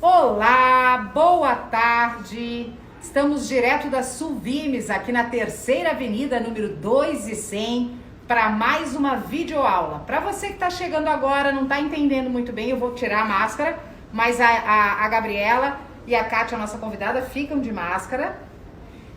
Olá, boa tarde. Estamos direto da Sulvimes, aqui na Terceira Avenida, número 200, para mais uma videoaula. Para você que está chegando agora, não está entendendo muito bem, eu vou tirar a máscara, mas a Gabriela e a Kátia, nossa convidada, ficam de máscara.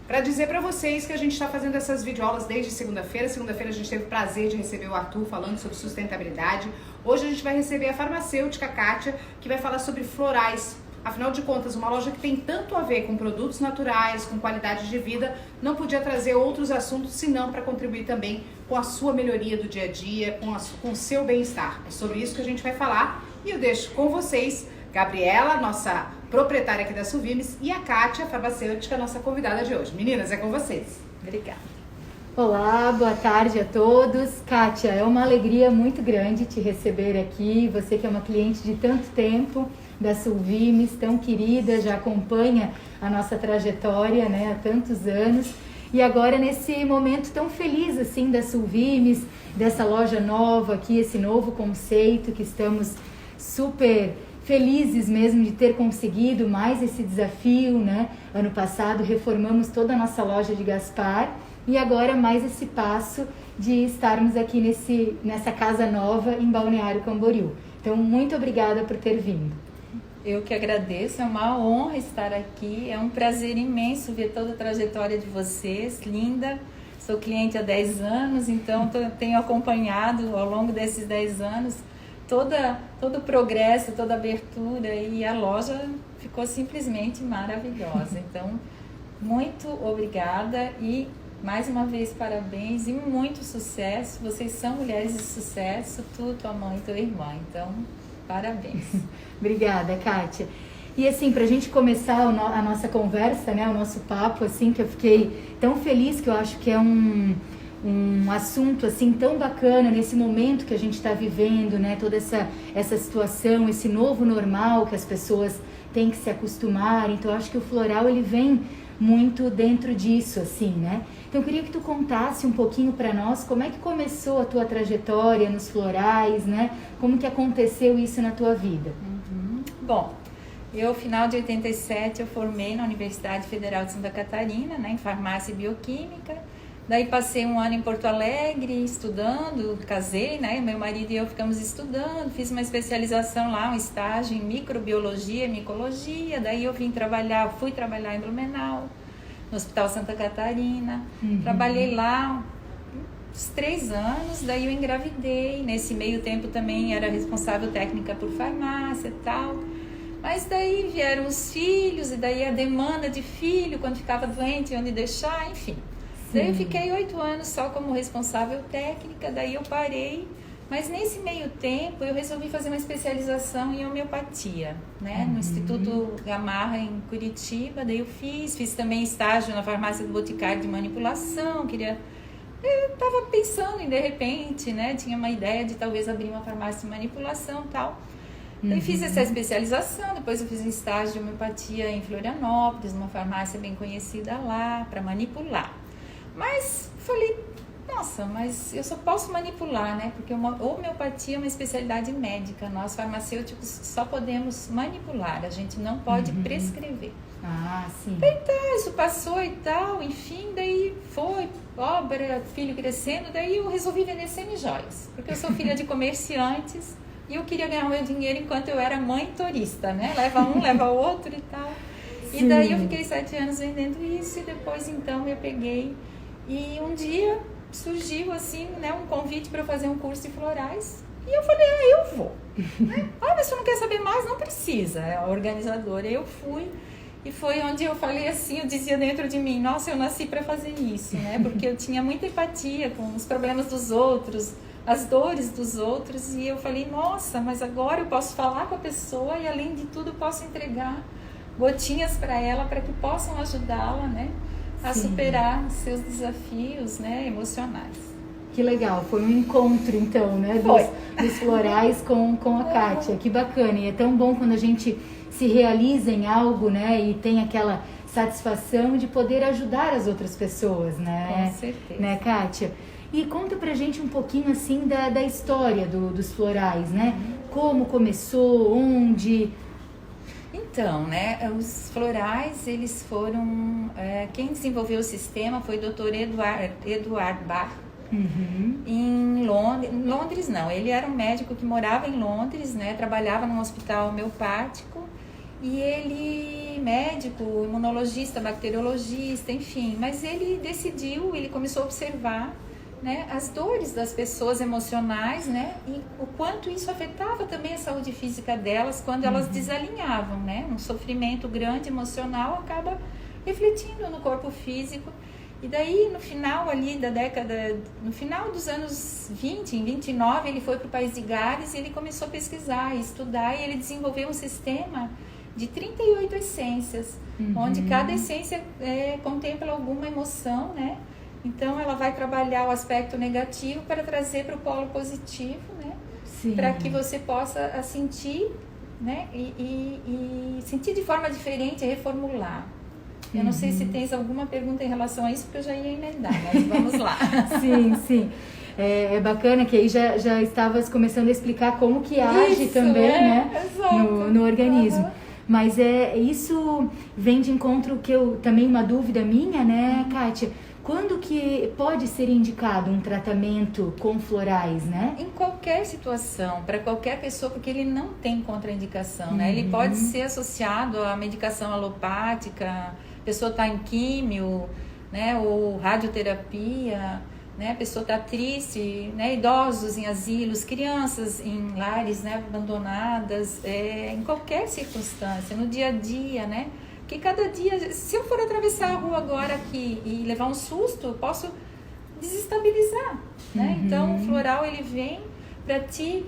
Para dizer para vocês que a gente está fazendo essas videoaulas desde segunda-feira. Segunda-feira a gente teve o prazer de receber o Arthur falando sobre sustentabilidade. Hoje a gente vai receber a farmacêutica Kátia, que vai falar sobre florais. Afinal de contas, uma loja que tem tanto a ver com produtos naturais, com qualidade de vida, não podia trazer outros assuntos senão para contribuir também com a sua melhoria do dia a dia, com o seu bem-estar. É sobre isso que a gente vai falar e eu deixo com vocês Gabriela, nossa proprietária aqui da Sulvimes, e a Kátia, farmacêutica, nossa convidada de hoje. Meninas, é com vocês. Obrigada. Olá, boa tarde a todos. Kátia, é uma alegria muito grande te receber aqui. Você que é uma cliente de tanto tempo da Sulvimes, tão querida, já acompanha a nossa trajetória, né, há tantos anos. E agora nesse momento tão feliz assim da Sulvimes, dessa loja nova aqui, esse novo conceito que estamos super felizes mesmo de ter conseguido mais esse desafio, né? Ano passado reformamos toda a nossa loja de Gaspar e agora mais esse passo de estarmos aqui nessa casa nova em Balneário Camboriú. Então, muito obrigada por ter vindo. Eu que agradeço, é uma honra estar aqui, é um prazer imenso ver toda a trajetória de vocês, linda. Sou cliente há 10 anos, então tenho acompanhado ao longo desses 10 anos todo o progresso, toda a abertura, e a loja ficou simplesmente maravilhosa. Então, muito obrigada e mais uma vez parabéns e muito sucesso. Vocês são mulheres de sucesso, tu, tua mãe, tua irmã. Então, parabéns. Obrigada, Kátia. E assim, pra gente começar a nossa conversa, né, o nosso papo, assim, que eu fiquei tão feliz, que eu acho que é um assunto assim tão bacana nesse momento que a gente está vivendo, né? Toda essa situação, esse novo normal que as pessoas têm que se acostumar. Então, eu acho que o floral ele vem muito dentro disso, assim, né? Então, eu queria que tu contasse um pouquinho para nós como é que começou a tua trajetória nos florais, né? Como que aconteceu isso na tua vida? Bom, eu, final de 87, eu formei na Universidade Federal de Santa Catarina, né, em farmácia e bioquímica. Daí passei um ano em Porto Alegre estudando, casei, né? Meu marido e eu ficamos estudando, fiz uma especialização lá, um estágio em microbiologia e micologia. Daí eu fui trabalhar em Blumenau, no Hospital Santa Catarina. Trabalhei lá uns 3 anos, daí eu engravidei. Nesse meio tempo também era responsável técnica por farmácia e tal. Mas daí vieram os filhos, e daí a demanda de filho, quando ficava doente, onde deixar, enfim. Daí eu fiquei 8 anos só como responsável técnica, daí eu parei, mas nesse meio tempo eu resolvi fazer uma especialização em homeopatia, né, no Instituto Gamarra em Curitiba. Daí eu fiz também estágio na farmácia do Boticário de manipulação, eu estava pensando em de repente, né, tinha uma ideia de talvez abrir uma farmácia de manipulação e tal. Daí fiz essa especialização, depois eu fiz um estágio de homeopatia em Florianópolis, numa farmácia bem conhecida lá, para manipular. Mas falei, nossa, mas eu só posso manipular, né? Porque homeopatia é uma especialidade médica. Nós, farmacêuticos, só podemos manipular. A gente não pode prescrever. Ah, sim. Daí tá, isso passou e tal, enfim, daí foi, obra, filho crescendo. Daí eu resolvi vender semijoias. Porque eu sou filha de comerciantes e eu queria ganhar o meu dinheiro enquanto eu era mãe turista, né? Leva um, leva o outro e tal. Sim. E daí eu fiquei 7 anos vendendo isso e depois então eu peguei. E um dia surgiu assim, né, um convite para eu fazer um curso de florais. E eu falei, eu vou. Mas você não quer saber mais? Não precisa, é a organizadora. Eu fui e foi onde eu falei assim, eu dizia dentro de mim, nossa, eu nasci para fazer isso, né? Porque eu tinha muita empatia com os problemas dos outros, as dores dos outros. E eu falei, nossa, mas agora eu posso falar com a pessoa e além de tudo posso entregar gotinhas para ela, para que possam ajudá-la, né, a superar seus desafios, né, emocionais. Que legal, foi um encontro então, né, dos florais com a Kátia, que bacana. E é tão bom quando a gente se realiza em algo, né, e tem aquela satisfação de poder ajudar as outras pessoas, né? Com certeza. Né, Kátia? E conta pra gente um pouquinho assim da história dos florais, né? Como começou, onde... Então, né, os florais, eles foram... quem desenvolveu o sistema foi o Dr. Eduard Bach, em Londres não, ele era um médico que morava em Londres, né, trabalhava num hospital homeopático, e ele, médico, imunologista, bacteriologista, enfim, mas ele começou a observar, né, as dores das pessoas emocionais, né, e o quanto isso afetava também a saúde física delas quando elas desalinhavam, né, um sofrimento grande emocional acaba refletindo no corpo físico. E daí no final ali no final dos anos 20, em 29, ele foi para o país de Gales e ele começou a pesquisar e estudar, e ele desenvolveu um sistema de 38 essências, onde cada essência contempla alguma emoção, né? Então, ela vai trabalhar o aspecto negativo para trazer para o polo positivo, né? Para que você possa sentir, né? E sentir de forma diferente, reformular. Eu não sei se tens alguma pergunta em relação a isso, porque eu já ia emendar, mas vamos lá. Sim. É bacana que aí já estavas começando a explicar como que age também, né? No organismo. Mas isso vem de encontro que também uma dúvida minha, né, Kátia? Quando que pode ser indicado um tratamento com florais, né? Em qualquer situação, para qualquer pessoa, porque ele não tem contraindicação, né? Ele pode ser associado à medicação alopática, a pessoa está em químio, né? Ou radioterapia, né? A pessoa está triste, né? Idosos em asilos, crianças em lares, né? Abandonadas, em qualquer circunstância, no dia a dia, né? Que cada dia, se eu for atravessar a rua agora aqui e levar um susto, eu posso desestabilizar, né? Então, o floral, ele vem para te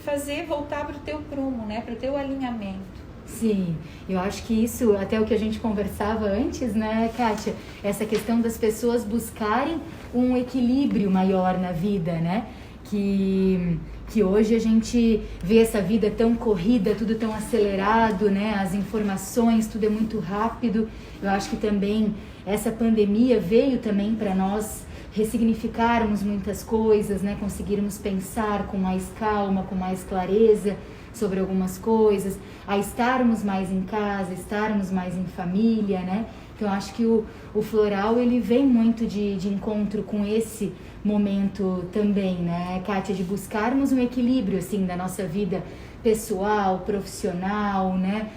fazer voltar para o teu prumo, né? Para o teu alinhamento. Sim, eu acho que isso, até o que a gente conversava antes, né, Kátia? Essa questão das pessoas buscarem um equilíbrio maior na vida, né? Que hoje a gente vê essa vida tão corrida, tudo tão acelerado, né? As informações, tudo é muito rápido. Eu acho que também essa pandemia veio também para nós ressignificarmos muitas coisas, né? Conseguirmos pensar com mais calma, com mais clareza sobre algumas coisas, a estarmos mais em casa, estarmos mais em família, né? Então, eu acho que o floral, ele vem muito de encontro com esse momento também, né, Kátia, de buscarmos um equilíbrio, assim, da nossa vida pessoal, profissional, né,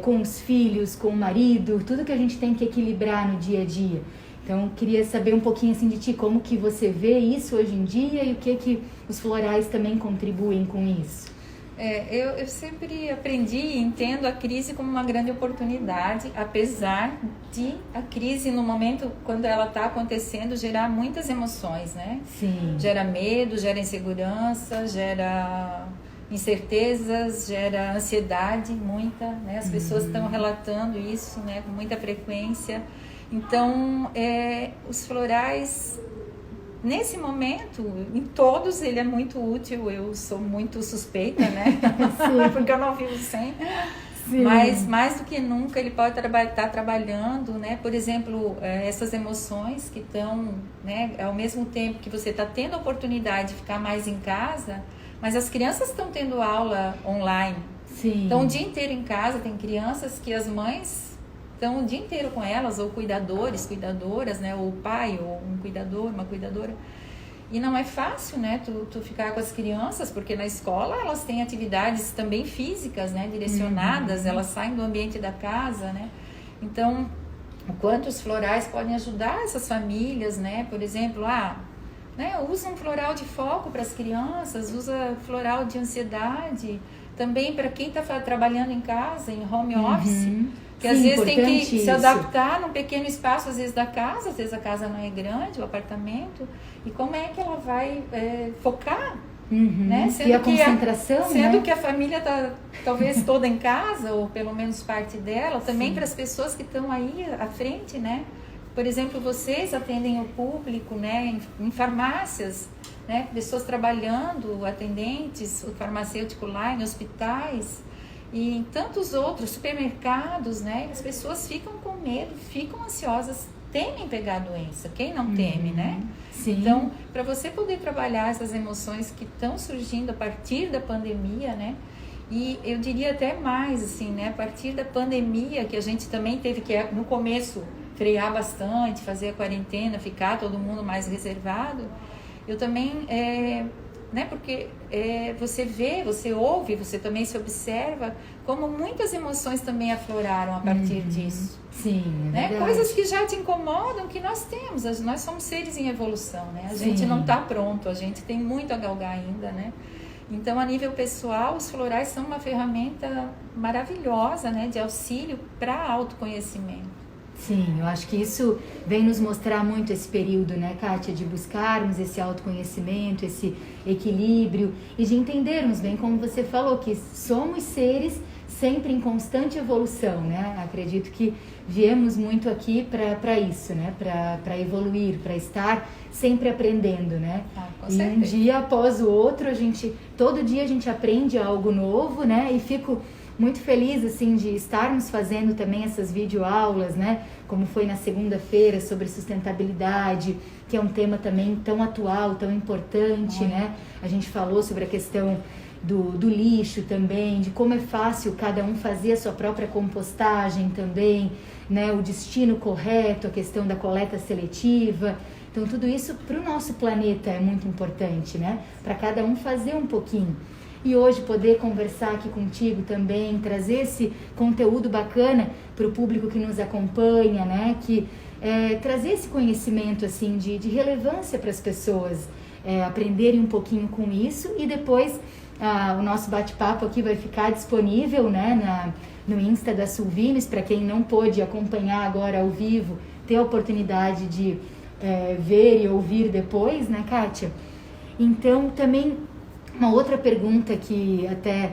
com os filhos, com o marido, tudo que a gente tem que equilibrar no dia a dia. Então, queria saber um pouquinho, assim, de ti, como que você vê isso hoje em dia e o que os florais também contribuem com isso. Eu sempre aprendi e entendo a crise como uma grande oportunidade, apesar de a crise, no momento quando ela está acontecendo, gerar muitas emoções, né? Sim. Gera medo, gera insegurança, gera incertezas, gera ansiedade, muita, né? As pessoas estão relatando isso, né, com muita frequência. Então, os florais... Nesse momento, em todos, ele é muito útil. Eu sou muito suspeita, né? Porque eu não vivo sem. Sim. Mas, mais do que nunca, ele pode estar trabalhando, né? Por exemplo, essas emoções que estão, né? Ao mesmo tempo que você está tendo a oportunidade de ficar mais em casa, mas as crianças estão tendo aula online. Sim. Então, o dia inteiro em casa, tem crianças que as mães... estão o dia inteiro com elas, ou cuidadoras, né? Ou o pai, ou um cuidador, uma cuidadora. E não é fácil, né? Tu ficar com as crianças, porque na escola elas têm atividades também físicas, né? Direcionadas, elas saem do ambiente da casa, né? Então, o quanto os florais podem ajudar essas famílias, né? Por exemplo, né? Usa um floral de foco para as crianças, usa floral de ansiedade, também para quem está trabalhando em casa, em home office, que às vezes tem que se adaptar num pequeno espaço, às vezes da casa, às vezes a casa não é grande, o apartamento, e como é que ela vai focar, né? Sendo e a concentração, sendo né? que a família está talvez toda em casa, ou pelo menos parte dela, também para as pessoas que estão aí à frente, né? Por exemplo, vocês atendem o público, né, em farmácias, né, pessoas trabalhando, atendentes, o farmacêutico lá, em hospitais, e em tantos outros supermercados, né, as pessoas ficam com medo, ficam ansiosas, temem pegar a doença, quem não teme, né? Sim. Então, para você poder trabalhar essas emoções que estão surgindo a partir da pandemia, né, E eu diria até mais, assim, né? A partir da pandemia, que a gente também teve que, no começo, frear bastante, fazer a quarentena, ficar todo mundo mais reservado, eu também, né? Porque você vê, você ouve, você também se observa como muitas emoções também afloraram a partir disso. Sim, né? Coisas que já te incomodam, que nós temos, nós somos seres em evolução, né? A gente não está pronto, a gente tem muito a galgar ainda, né? Então, a nível pessoal, os florais são uma ferramenta maravilhosa, né, de auxílio para autoconhecimento. Sim, eu acho que isso vem nos mostrar muito esse período, né, Kátia, de buscarmos esse autoconhecimento, esse equilíbrio e de entendermos, bem como você falou, que somos seres sempre em constante evolução, né? Acredito que viemos muito aqui para isso, né? Para evoluir, para estar sempre aprendendo, né? E um dia após o outro, todo dia a gente aprende algo novo, né? E fico muito feliz, assim, de estarmos fazendo também essas videoaulas, né? Como foi na segunda-feira sobre sustentabilidade, que é um tema também tão atual, tão importante, né? A gente falou sobre a questão do lixo também, de como é fácil cada um fazer a sua própria compostagem também, né? O destino correto, a questão da coleta seletiva. Então, tudo isso para o nosso planeta é muito importante, né? Para cada um fazer um pouquinho. E hoje poder conversar aqui contigo também, trazer esse conteúdo bacana para o público que nos acompanha, né? Trazer esse conhecimento assim de relevância para as pessoas aprenderem um pouquinho com isso. E depois o nosso bate-papo aqui vai ficar disponível, né, no Insta da Sulvimes, para quem não pôde acompanhar agora ao vivo, ter a oportunidade de ver e ouvir depois, né, Kátia? Então, também uma outra pergunta que até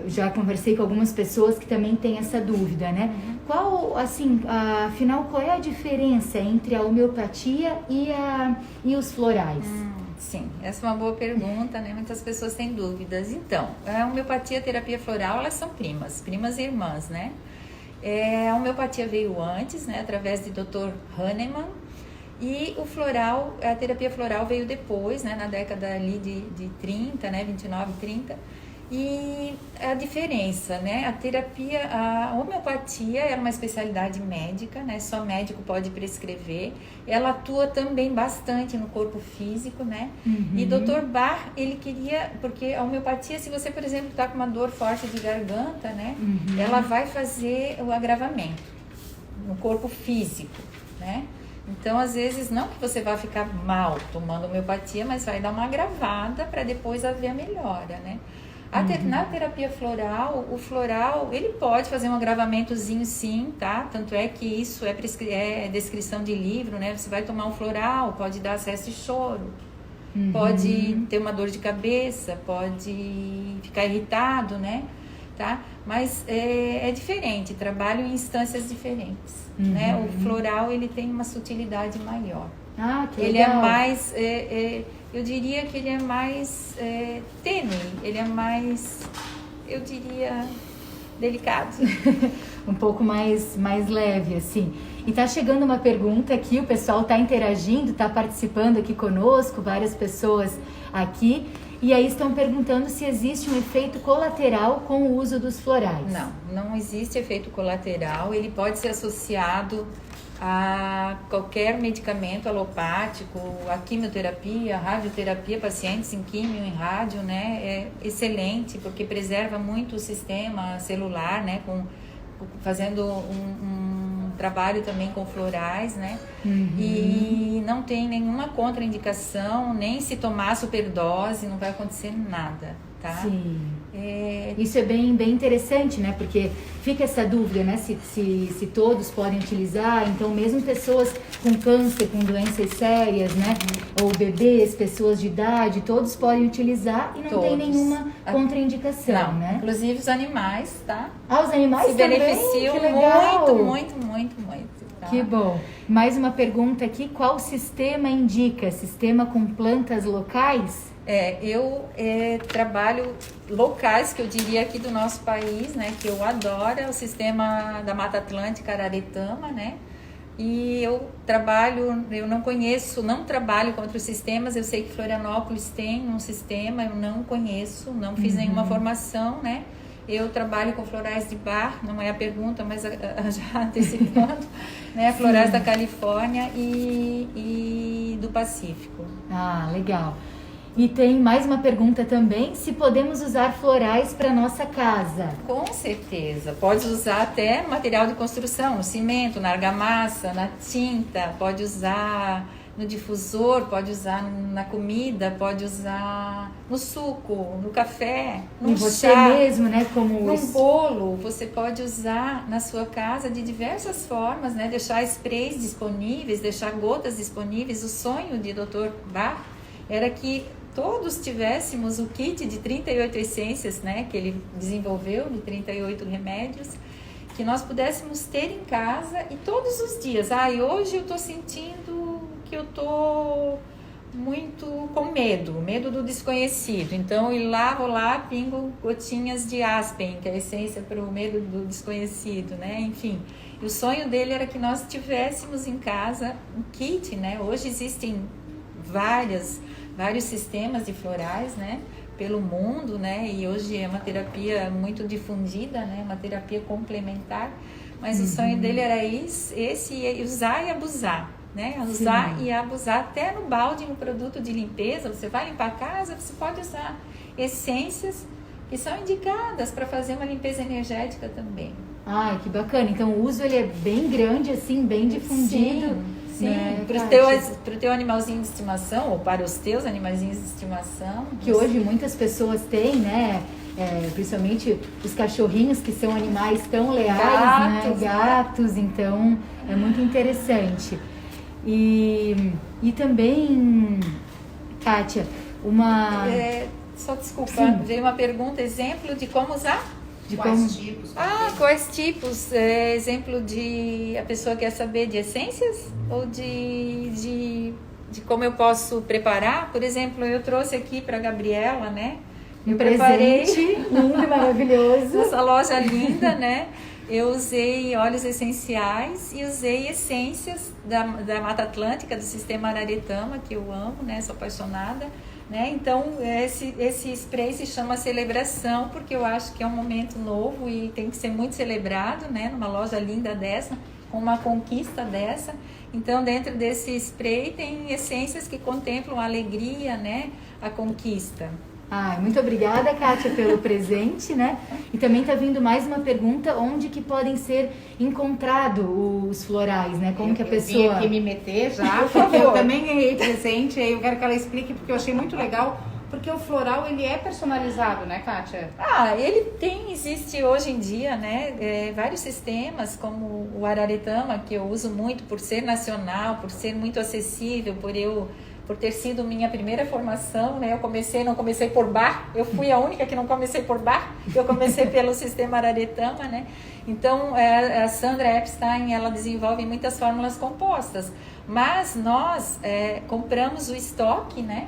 já conversei com algumas pessoas que também têm essa dúvida, né? Afinal, qual é a diferença entre a homeopatia e os florais? Sim, essa é uma boa pergunta, né? Muitas pessoas têm dúvidas. Então, a homeopatia e a terapia floral, elas são primas e irmãs, né? A homeopatia veio antes, né? Através de Dr. Hahnemann. E o floral, a terapia floral veio depois, né, na década ali de 30, né, 29, 30. E a diferença, né, a homeopatia é uma especialidade médica, né, só médico pode prescrever. Ela atua também bastante no corpo físico, né. E Dr. Bach, ele queria, porque a homeopatia, se você, por exemplo, está com uma dor forte de garganta, né, ela vai fazer o agravamento no corpo físico, né. Então, às vezes, não que você vá ficar mal tomando homeopatia, mas vai dar uma agravada para depois haver a melhora, né? Na terapia floral, o floral, ele pode fazer um agravamentozinho sim, tá? Tanto é que isso é descrição de livro, né? Você vai tomar um floral, pode dar acesso de choro, pode ter uma dor de cabeça, pode ficar irritado, né? Tá? Mas é diferente, trabalho em instâncias diferentes, né? O floral, ele tem uma sutilidade maior. Que ele legal. É mais, eu diria que ele é mais tênue, ele é mais, eu diria, delicado. Um pouco mais leve, assim. E tá chegando uma pergunta aqui, o pessoal tá interagindo, tá participando aqui conosco, várias pessoas aqui. E aí estão perguntando se existe um efeito colateral com o uso dos florais. Não existe efeito colateral. Ele pode ser associado a qualquer medicamento alopático, a quimioterapia, a radioterapia, pacientes em quimio, em rádio, né? É excelente, porque preserva muito o sistema celular, né? Fazendo um trabalho também com florais, né? E não tem nenhuma contraindicação, nem se tomar superdose, não vai acontecer nada, tá? Sim. Isso é bem interessante, né? Porque fica essa dúvida, né? Se todos podem utilizar. Então, mesmo pessoas com câncer, com doenças sérias, né? Ou bebês, pessoas de idade, todos podem utilizar e não tem nenhuma contraindicação, né? Inclusive os animais, tá? Os animais se também? beneficiam Que legal. muito. Tá? Que bom. Mais uma pergunta aqui. Qual sistema indica? Sistema com plantas locais? Eu trabalho locais, que eu diria aqui do nosso país, né, que eu adoro, é o sistema da Mata Atlântica Araretama, né, E eu não trabalho com outros sistemas. Eu sei que Florianópolis tem um sistema, eu não conheço, não fiz nenhuma formação, né? Eu trabalho com florais de bar, não é a pergunta, mas já antecipando, né? Florais da Califórnia e do Pacífico. Ah, legal. E tem mais uma pergunta também, se podemos usar florais para nossa casa. Com certeza, pode usar até no material de construção, no cimento, na argamassa, na tinta, pode usar no difusor, pode usar na comida, pode usar no suco, no café, no E você chá, mesmo, né, como num bolo. Você pode usar na sua casa de diversas formas, né? Deixar sprays disponíveis, deixar gotas disponíveis. O sonho de Dr. Bach era que todos tivéssemos o kit de 38 essências, né, que ele desenvolveu, de 38 remédios, que nós pudéssemos ter em casa e todos os dias. E hoje eu estou sentindo que eu estou muito com medo do desconhecido. Então, vou lá, pingo gotinhas de aspen, que é a essência para o medo do desconhecido, né? Enfim, e o sonho dele era que nós tivéssemos em casa um kit, né? Hoje existem vários sistemas de florais, né? Pelo mundo, né? E hoje é uma terapia muito difundida, né? Uma terapia complementar. Mas o sonho dele era esse, usar e abusar. Né? Usar e abusar até no balde, no produto de limpeza. Você vai limpar a casa, você pode usar essências que são indicadas para fazer uma limpeza energética também. Ai, que bacana. Então o uso ele é bem grande, assim, bem difundido. Sim. Né? Para o teu animalzinho de estimação, ou para os teus animaizinhos de estimação. Que hoje muitas pessoas têm, né? Principalmente os cachorrinhos, que são animais tão leais, gatos, então é muito interessante. E também, Kátia, só desculpa, Sim. veio uma pergunta, exemplo de como usar? Quais tipos? Quais tipos? Exemplo de... A pessoa quer saber de essências? Ou de como eu posso preparar? Por exemplo, eu trouxe aqui para a Gabriela, né? Eu preparei lindo e maravilhoso. Essa loja linda, né? Eu usei óleos essenciais e usei essências da Mata Atlântica, do sistema Araretama, que eu amo, né? Sou apaixonada, né? Então, esse spray se chama Celebração, porque eu acho que é um momento novo e tem que ser muito celebrado, né? Numa loja linda dessa, com uma conquista dessa. Então, dentro desse spray tem essências que contemplam a alegria, né? A conquista. Muito obrigada, Kátia, pelo presente, né? E também está vindo mais uma pergunta, onde que podem ser encontrados os florais, né? Como que a pessoa... Eu vim aqui me meter já, porque eu também ganhei presente, aí eu quero que ela explique, porque eu achei muito legal, porque o floral, ele é personalizado, né, Kátia? Existe hoje em dia, né, vários sistemas, como o Araretama, que eu uso muito por ser nacional, por ser muito acessível, por ter sido minha primeira formação, né? Não comecei por bar, eu fui a única que não comecei por bar, eu comecei pelo sistema Araretama, né? Então, a Sandra Epstein, ela desenvolve muitas fórmulas compostas, mas nós compramos o estoque, né?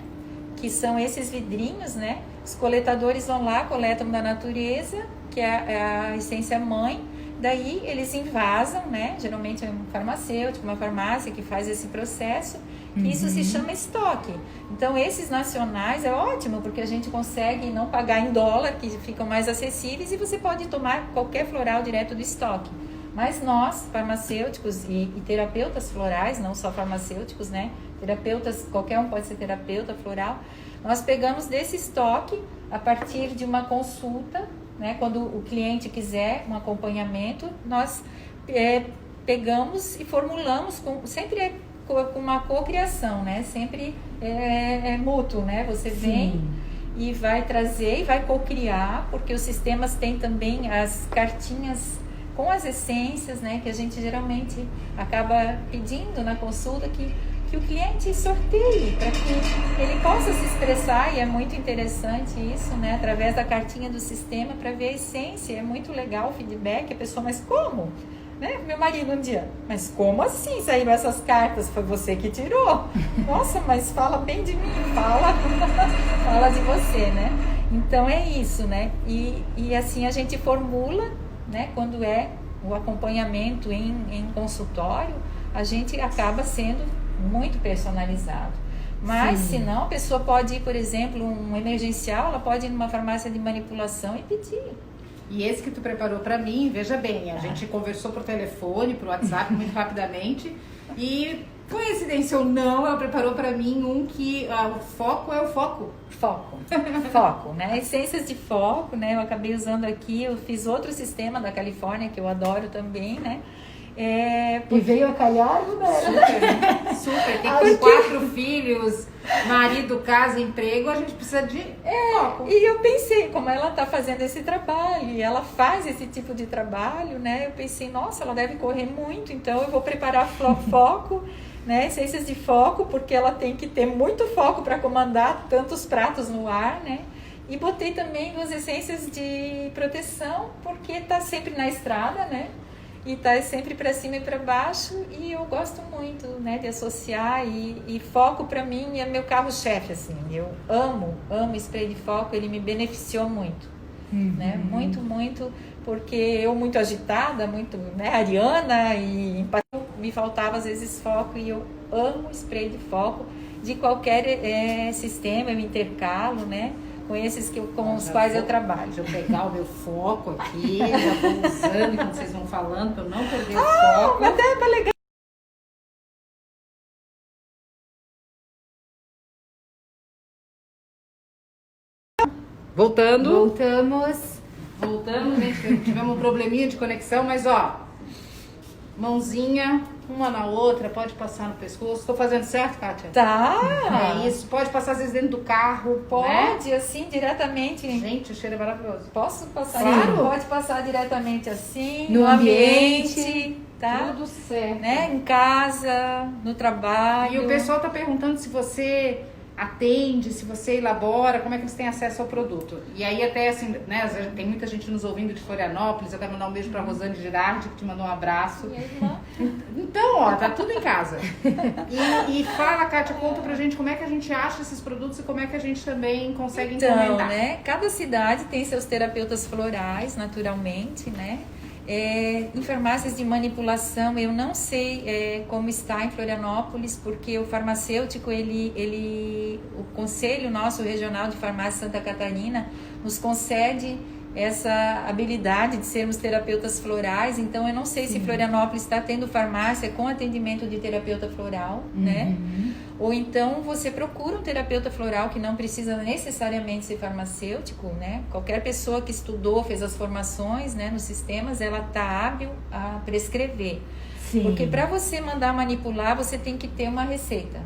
Que são esses vidrinhos, né? Os coletadores vão lá, coletam da natureza, que é a essência mãe, daí eles invasam, né? Geralmente é um farmacêutico, uma farmácia que faz esse processo, que isso se chama estoque. Então, esses nacionais é ótimo, porque a gente consegue não pagar em dólar, que ficam mais acessíveis, e você pode tomar qualquer floral direto do estoque. Mas nós, farmacêuticos e terapeutas florais, não só farmacêuticos, né? Terapeutas, qualquer um pode ser terapeuta floral, nós pegamos desse estoque a partir de uma consulta, né? Quando o cliente quiser um acompanhamento, nós pegamos e formulamos, sempre com uma cocriação, né? Sempre é mútuo, né? Você vem e vai trazer e vai cocriar, porque os sistemas têm também as cartinhas com as essências, né? Que a gente geralmente acaba pedindo na consulta que o cliente sorteie, para que ele possa se expressar, e é muito interessante isso, né? Através da cartinha do sistema, para ver a essência. É muito legal o feedback, a pessoa, mas como? Né? Meu marido um dia, mas como assim saíram essas cartas? Foi você que tirou? Nossa, mas fala bem de mim, fala de você, né? Então é isso, né? E assim a gente formula, né? Quando é o acompanhamento em consultório, a gente acaba sendo muito personalizado. Mas se não, a pessoa pode ir, por exemplo, um emergencial, ela pode ir numa farmácia de manipulação e pedir. E esse que tu preparou para mim, veja bem, a gente conversou por telefone, por WhatsApp muito rapidamente e, coincidência ou não, ela preparou para mim um que o foco é o foco. Foco, né? Essências de foco, né? Eu acabei usando aqui, eu fiz outro sistema da Califórnia, que eu adoro também, né? E veio a calhar, né? Super. Tem 4 filhos, marido, casa, emprego, a gente precisa de foco. E eu pensei, como ela está fazendo esse trabalho, e ela faz esse tipo de trabalho, né? Eu pensei, nossa, ela deve correr muito, então eu vou preparar foco, né? Essências de foco, porque ela tem que ter muito foco para comandar tantos pratos no ar, né? E botei também 2 essências de proteção, porque está sempre na estrada, né? E tá sempre para cima e para baixo, e eu gosto muito, né, de associar, e foco para mim é meu carro-chefe, assim, eu amo spray de foco, ele me beneficiou muito, né, muito, porque eu muito agitada, muito, né, ariana, e me faltava às vezes foco, e eu amo spray de foco, de qualquer sistema, eu intercalo, né, com esses com os quais eu trabalho. Deixa eu pegar o meu foco aqui, já vou usando enquanto vocês vão falando, para eu não perder o foco. Até é legal. Voltamos, gente, tivemos um probleminha de conexão, mas ó, mãozinha, uma na outra, pode passar no pescoço. Tô fazendo certo, Kátia? Tá. É isso, pode passar às vezes dentro do carro, pode, né? assim, diretamente. Gente, o cheiro é maravilhoso. Posso passar? Claro. Pode passar diretamente assim, no ambiente, tá? Tudo certo. Né? Em casa, no trabalho. E o pessoal tá perguntando se você atende, se você elabora, como é que você tem acesso ao produto. E aí até assim, né, tem muita gente nos ouvindo de Florianópolis, eu quero mandar um beijo pra Rosane Girardi, que te mandou um abraço. Minha irmã. Então, ó, tá tudo em casa. E fala, Kátia, conta pra gente como é que a gente acha esses produtos e como é que a gente também consegue encomendar. Né, cada cidade tem seus terapeutas florais, naturalmente, né? Em farmácias de manipulação, eu não sei como está em Florianópolis, porque o farmacêutico, o Conselho nosso regional de farmácia Santa Catarina nos concede essa habilidade de sermos terapeutas florais, então eu não sei se Florianópolis está tendo farmácia com atendimento de terapeuta floral, né? Ou então você procura um terapeuta floral que não precisa necessariamente ser farmacêutico, né? Qualquer pessoa que estudou, fez as formações, né, nos sistemas, ela está hábil a prescrever. Sim. Porque para você mandar manipular, você tem que ter uma receita.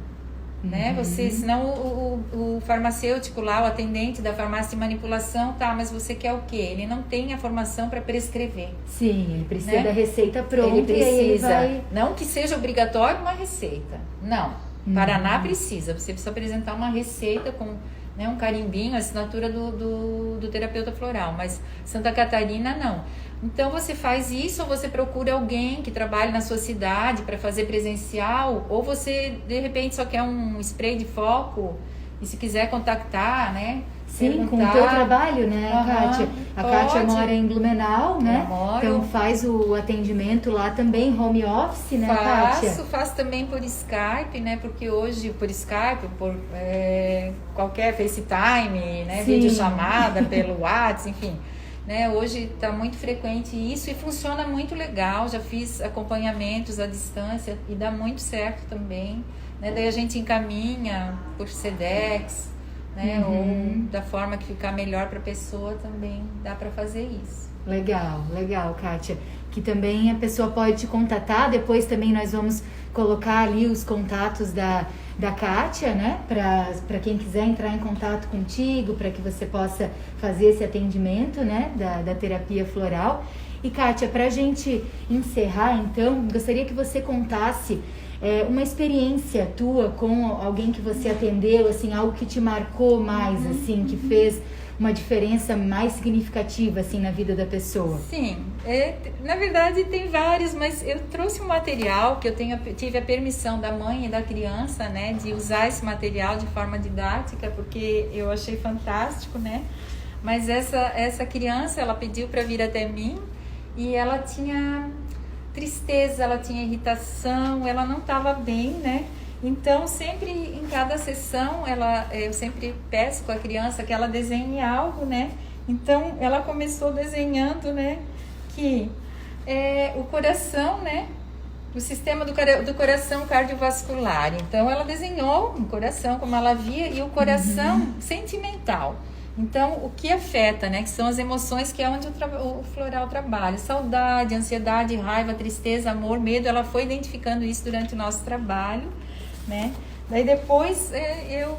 Né? Senão o farmacêutico lá, o atendente da farmácia de manipulação, tá, mas você quer o quê? Ele não tem a formação para prescrever. Sim, ele precisa, né, da receita pronta. Ele precisa, e aí não que seja obrigatório uma receita, não. Paraná precisa, você precisa apresentar uma receita com, né, um carimbinho, a assinatura do terapeuta floral, mas Santa Catarina não. Então você faz isso, ou você procura alguém que trabalhe na sua cidade para fazer presencial, ou você de repente só quer um spray de foco e se quiser contactar, né? Sim, com o teu trabalho, né, Kátia? A Kátia mora em Blumenau, né? Então faz o atendimento lá também, home office, né, Kátia? Faço também por Skype, né? Porque hoje por Skype, por qualquer FaceTime, né? Videochamada pelo WhatsApp, enfim. Né, hoje está muito frequente isso e funciona muito legal, já fiz acompanhamentos à distância e dá muito certo também, né, daí a gente encaminha por Sedex, né, ou da forma que ficar melhor para a pessoa também dá para fazer isso. Legal, Kátia, que também a pessoa pode te contatar, depois também nós vamos colocar ali os contatos da Kátia, né, para quem quiser entrar em contato contigo, para que você possa fazer esse atendimento, né, da terapia floral. E Kátia, para a gente encerrar então, gostaria que você contasse uma experiência tua com alguém que você atendeu, assim, algo que te marcou mais, assim, que fez uma diferença mais significativa, assim, na vida da pessoa. Sim, na verdade tem vários, mas eu trouxe um material que eu tive a permissão da mãe e da criança, né, de usar esse material de forma didática, porque eu achei fantástico, né, mas essa criança, ela pediu para vir até mim e ela tinha tristeza, ela tinha irritação, ela não estava bem, né? Então, sempre em cada sessão, eu sempre peço com a criança que ela desenhe algo, né? Então, ela começou desenhando, né? Que o coração, né? O sistema do coração cardiovascular. Então, ela desenhou um coração, como ela via, e o coração sentimental. Então, o que afeta, né? Que são as emoções, que é onde o floral trabalha. Saudade, ansiedade, raiva, tristeza, amor, medo. Ela foi identificando isso durante o nosso trabalho, né? Daí depois eu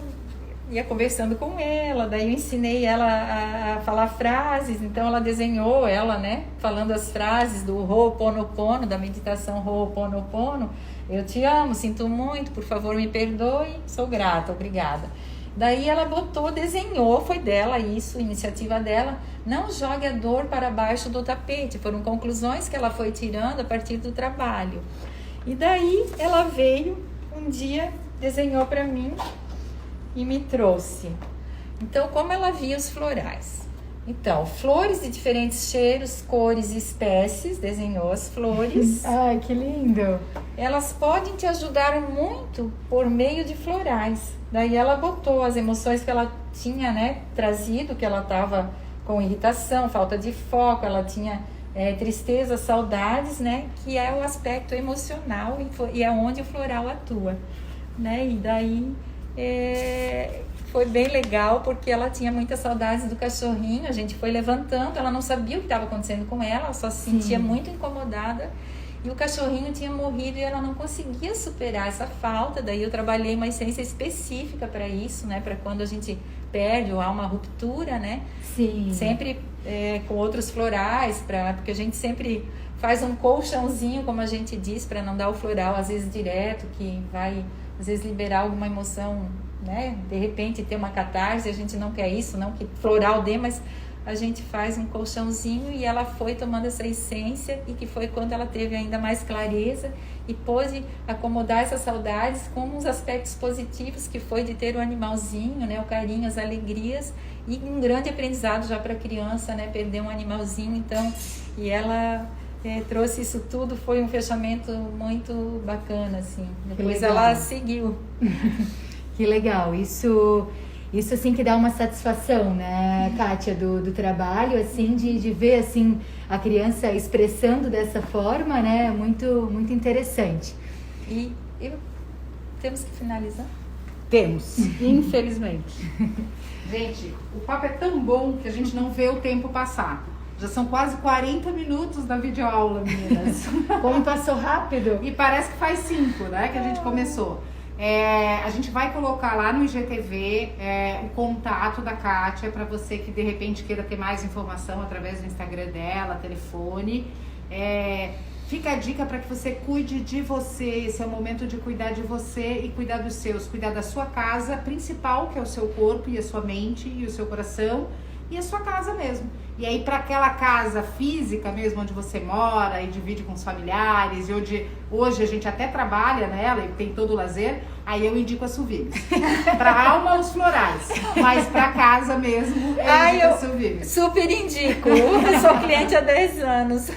ia conversando com ela, daí eu ensinei ela a falar frases, então ela desenhou, né, falando as frases do Ho'oponopono, da meditação Ho'oponopono. Eu te amo, sinto muito, por favor me perdoe, sou grata, obrigada. Daí ela desenhou, foi dela isso, iniciativa dela, não jogue a dor para baixo do tapete. Foram conclusões que ela foi tirando a partir do trabalho. E daí ela veio um dia, desenhou para mim e me trouxe. Então, como ela via os florais? Então, flores de diferentes cheiros, cores e espécies, desenhou as flores. Ai, que lindo! Elas podem te ajudar muito por meio de florais. Daí ela botou as emoções que ela tinha, né, trazido, que ela estava com irritação, falta de foco, ela tinha tristeza, saudades, né, que é o aspecto emocional e é onde o floral atua, né, e daí foi bem legal, porque ela tinha muitas saudades do cachorrinho, a gente foi levantando, ela não sabia o que estava acontecendo com ela só se sentia muito incomodada, e o cachorrinho tinha morrido e ela não conseguia superar essa falta. Daí eu trabalhei uma essência específica para isso, né, para quando a gente perde ou há uma ruptura, né, sempre com outros florais, porque a gente sempre faz um colchãozinho, como a gente diz, para não dar o floral às vezes direto, que vai às vezes liberar alguma emoção, né? De repente ter uma catarse, a gente não quer isso, não que floral dê, mas a gente faz um colchãozinho, e ela foi tomando essa essência, e que foi quando ela teve ainda mais clareza e pôde acomodar essas saudades com os aspectos positivos, que foi de ter o animalzinho, né? O carinho, as alegrias, e um grande aprendizado já para a criança, né? Perder um animalzinho, então, e ela trouxe isso tudo, foi um fechamento muito bacana, assim. Depois ela seguiu. Que legal, isso assim que dá uma satisfação, né, Kátia, do trabalho, assim, de ver, assim, a criança expressando dessa forma, né, muito interessante. E temos que finalizar? Temos, infelizmente. Gente, o papo é tão bom que a gente não vê o tempo passar. Já são quase 40 minutos da videoaula, meninas. Como passou rápido. E parece que faz 5, né, que a gente começou. A gente vai colocar lá no IGTV o contato da Kátia, para você que de repente queira ter mais informação através do Instagram dela, telefone. Fica a dica para que você cuide de você. Esse é o momento de cuidar de você e cuidar dos seus. Cuidar da sua casa principal, que é o seu corpo e a sua mente e o seu coração, e a sua casa mesmo. E aí, para aquela casa física mesmo, onde você mora e divide com os familiares, e hoje a gente até trabalha nela e tem todo o lazer, aí eu indico a Suvimes. Para alma, os florais, mas para casa mesmo, eu indico a Suvimes. Super indico, eu sou cliente há 10 anos.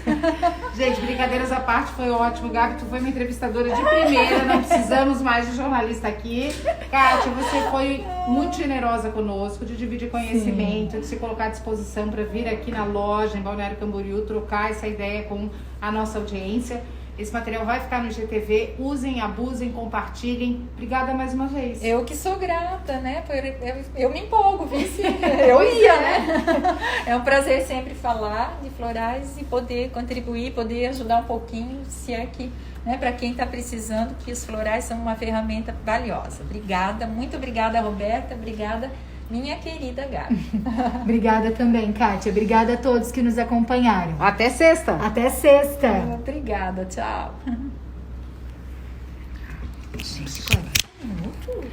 Gente, brincadeiras à parte, foi ótimo. Gabi, tu foi uma entrevistadora de primeira, não precisamos mais de jornalista aqui. Kátia, você foi muito generosa conosco, de dividir conhecimento, de se colocar à disposição para vir aqui na loja, em Balneário Camboriú, trocar essa ideia com a nossa audiência. Esse material vai ficar no IGTV, usem, abusem, compartilhem. Obrigada mais uma vez. Eu que sou grata, né? Eu me empolgo, vice. Eu ia, né? É um prazer sempre falar de florais e poder contribuir, poder ajudar um pouquinho, se é que, né, para quem está precisando, que os florais são uma ferramenta valiosa. Obrigada, muito obrigada, Roberta, obrigada, minha querida Gabi. Obrigada também, Kátia. Obrigada a todos que nos acompanharam. Até sexta. Até sexta. Obrigada, tchau. Gente, 40 minutos?